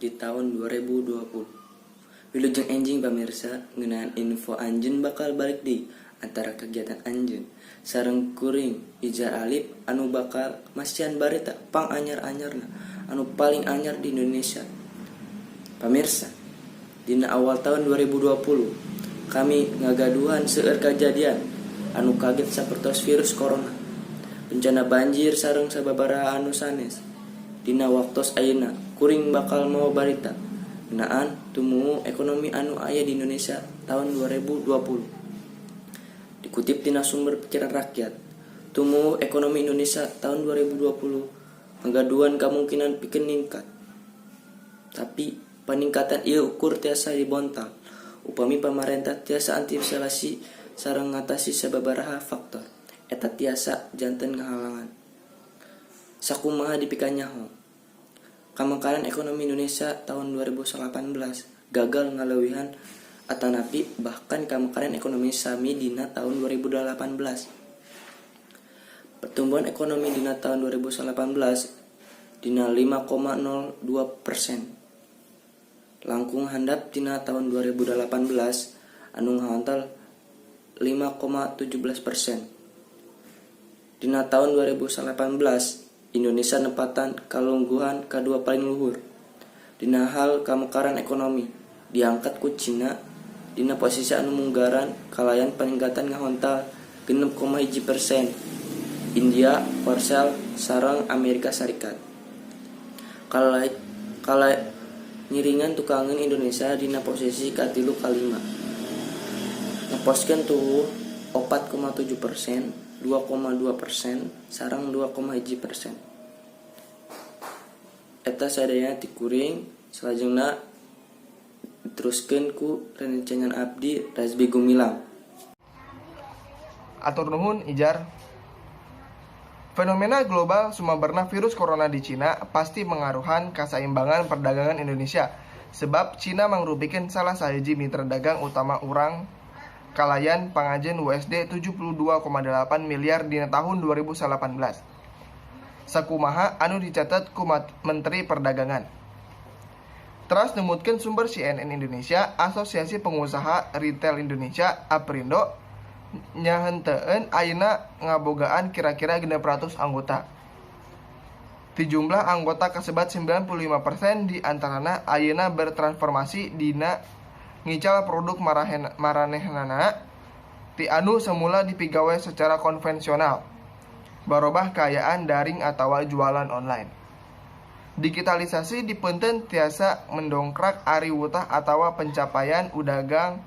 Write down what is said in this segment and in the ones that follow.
di tahun 2020. Wilujeng enjing pamirsa ngeunaan info anjeun bakal balik di antara kegiatan anjeun sareng kuring Ijar Alip anu bakal masihan barita pang anyar-anyarna anu paling anyar di Indonesia. Pamirsa, dina awal tahun 2020 kami ngagaduhan seueur kajadian anu kaget sapertos virus corona, bencana banjir sareng sababaraha anu sanes. Dina waktos ayeuna kuring bakal mau barita ngenaan tumuhu ekonomi anu aya di Indonesia tahun 2020. Dikutip tina sumber pikiran rakyat, tumuhu ekonomi Indonesia tahun 2020 ngagaduhan kemungkinan pikeun ningkat. Tapi peningkatan ieu ukur tiasa dibontal upami pamarentah tiasa antisipasi sareng ngatasi sababaraha faktor eta tiasa janten ngahalangan. Sakumaha dipikeun nyaho, kamangkalan ekonomi Indonesia tahun 2018 gagal ngaleuwihan atanapi bahkan kamangkalan ekonomi sami dina tahun 2018. Pertumbuhan ekonomi dina tahun 2018 dina 5,02%. Langkung handap dina tahun 2018 anu ngahontal 5,17%. Dina tahun 2018 Indonesia nepatan kalungguhan kadua paling luhur. Dina hal kamekaran ekonomi diangkat ku Cina dina posisi anu munggaran kalayan peningkatan ngahontal 6,1%. India, Korsel, sareng Amerika Serikat. Kala nyiringan tukangan Indonesia dina posisi katilu kalima. Ngeposkeun tuh 4,7%, 2,2%, sarang 2,1%. Eta sadaya ti kuring, salajengna diteruskeun ku rencengan abdi Razbi Gumilang. Atur nuhun Ijar. Fenomena global sumaberna virus corona di Cina pasti mengaruhan kasaimbangan perdagangan Indonesia, sebab Cina mangrupikeun salah sahiji mitra dagang utama urang kalayan pangajeun USD 72,8 miliar dina tahun 2018. Sakumaha anu dicatat ku Menteri Perdagangan. Teras nemutkeun sumber CNN Indonesia, Asosiasi Pengusaha Retail Indonesia APRindo nyahenteueun ayeuna ngabogaan kira-kira 600 anggota. Ti jumlah anggota kasebat 95% di antarana ayeuna bertransformasi dina ngical produk maranehnana ti anu semula dipigawe secara konvensional barobah kayaan daring atawa jualan online. Digitalisasi dipunten tiasa mendongkrak ari wutah atawa pencapaian udagan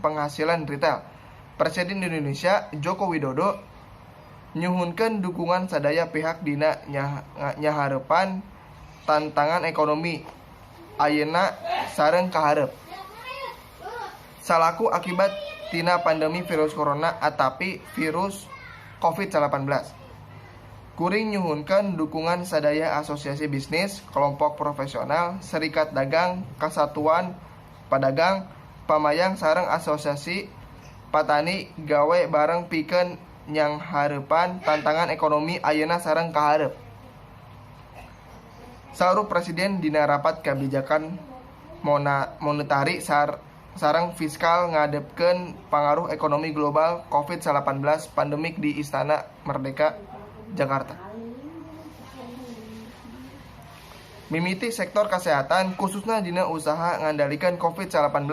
penghasilan retail. Presiden Indonesia Joko Widodo nyuhunkeun dukungan sadaya pihak dina nyahareupan tantangan ekonomi ayeuna sareng kaharep salaku akibat tina pandemi virus corona atapi virus COVID-19. Kuring nyuhunkeun dukungan sadaya asosiasi bisnis, kelompok profesional, serikat dagang, kasatuan padagang, pamayang sareng asosiasi patani gawe bareng pikeun nyanghareupan tantangan ekonomi ayeuna sareng kaharep. Saur Presiden dina rapat kabijakan monetari sareng fiskal ngadepkeun pangaruh ekonomi global COVID-19 pandemik di Istana Merdeka, Jakarta. Mimiti sektor kesehatan khususna dina usaha ngandalikeun COVID-19.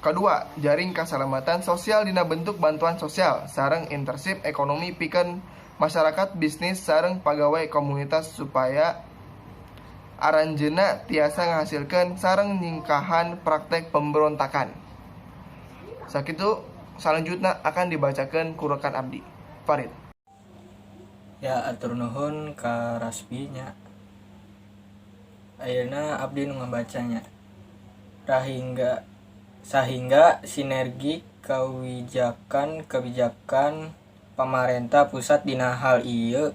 Kedua, jaring kasalamatan sosial dina bentuk bantuan sosial sareng internship ekonomi pikeun masyarakat bisnis sareng pagawai komunitas supaya aranjeuna tiasa ngahasilkeun sareng nyingkahan praktek pemberontakan. Sakitu selanjutnya akan dibacakeun ku rekan abdi Farid. Ya atur nuhun ka Rasbi nya. Ayeuna abdi nu ngabacanya. Sehingga sinergi kebijakan pamarentah pusat dina hal ieu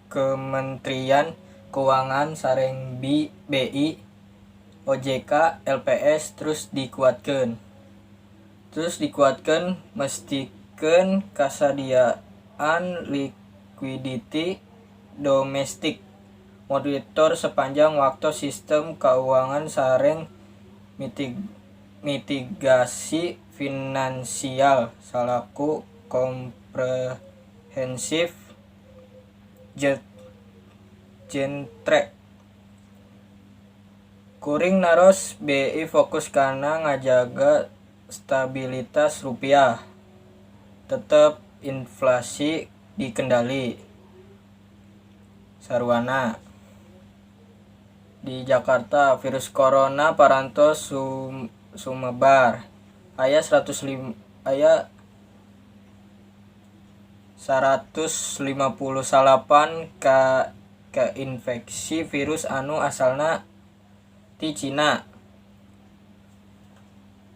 Kementerian Keuangan sareng BI, OJK, LPS terus dikuatkeun mestikeun kasadiaan likuiditi domestik monitor sepanjang waktu sistem keuangan sareng mitigasi finansial salaku komprehensif jentre. Kuring naros BI fokus karena ngajaga stabilitas rupiah, tetap inflasi dikendali. Sarwana di Jakarta virus corona parantos sumebar aya 158 ka infeksi virus anu asalna ti Cina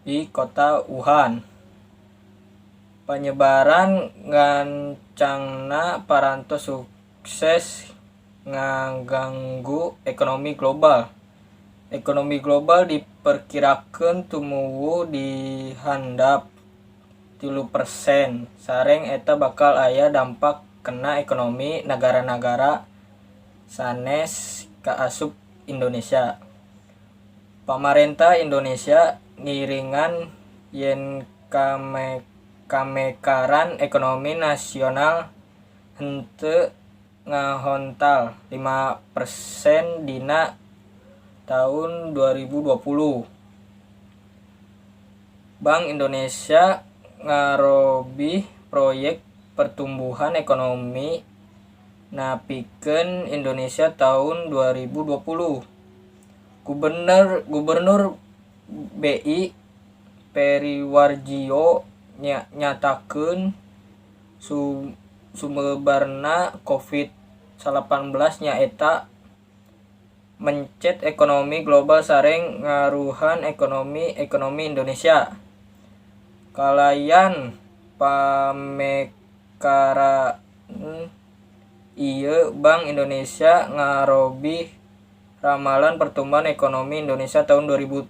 di kota Wuhan. Penyebaran ngancangna parantos sukses ngaganggu ekonomi global. Ekonomi global diperkirakan tumuwuh di handap 3%. Sareng eta bakal aya dampak kena ekonomi negara-negara sanes kaasup Indonesia. Pamarentah Indonesia ngiringan yen kamekaran ekonomi nasional henteu ngahontal 5% dina tahun 2020. Bank Indonesia ngarobih proyek pertumbuhan ekonomi napikeun Indonesia tahun 2020. Gubernur BI Periwarjio nyatakeun sumebarna COVID-19 nyaeta mencet ekonomi global sareng ngaruhan ekonomi Indonesia. Kalayan pamekaraan ieu Bank Indonesia ngarobih ramalan pertumbuhan ekonomi Indonesia tahun 2020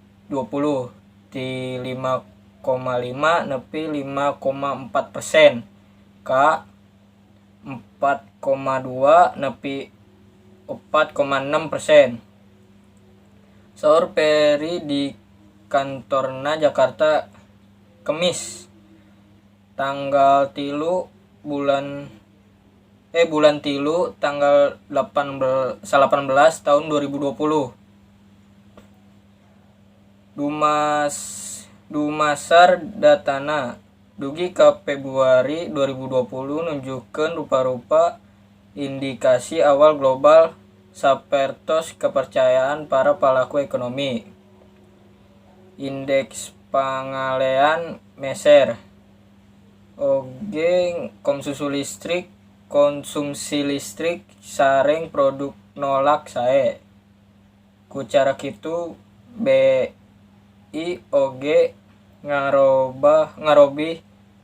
di 5,5 nepi 5,4% ka 4,2 nepi 4,6%. Saur Peri di kantorna Jakarta Kemis tanggal 3 bulan 3 tanggal 18 tahun 2020. Dumasar datana dugi ka Februari 2020 nunjukkeun rupa-rupa indikasi awal global sapertos kepercayaan para pelaku ekonomi. Indeks pangalean meser oge konsumsi listrik sareng produk nolak sae. Ku cara kitu BI oge ngarobih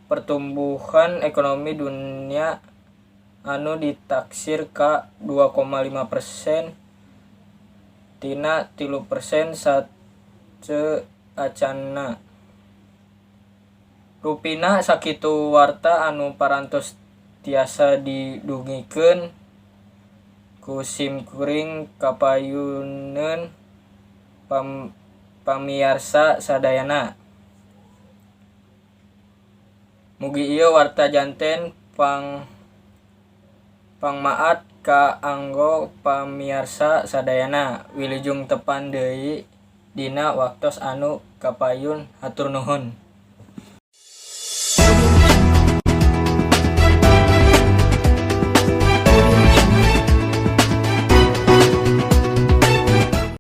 pertumbuhan ekonomi dunia anu ditaksir ka 2,5% tina 3% saacana. Rupina sakitu warta anu parantos tiasa didugikeun ku simkuring kapayuneun pamiarsa sadayana. Mugi ieu warta janten pangmaat ka anggo pamiarsa sadayana. Wilujeng tepan deui dina waktos anu kapayun. Hatur nuhun.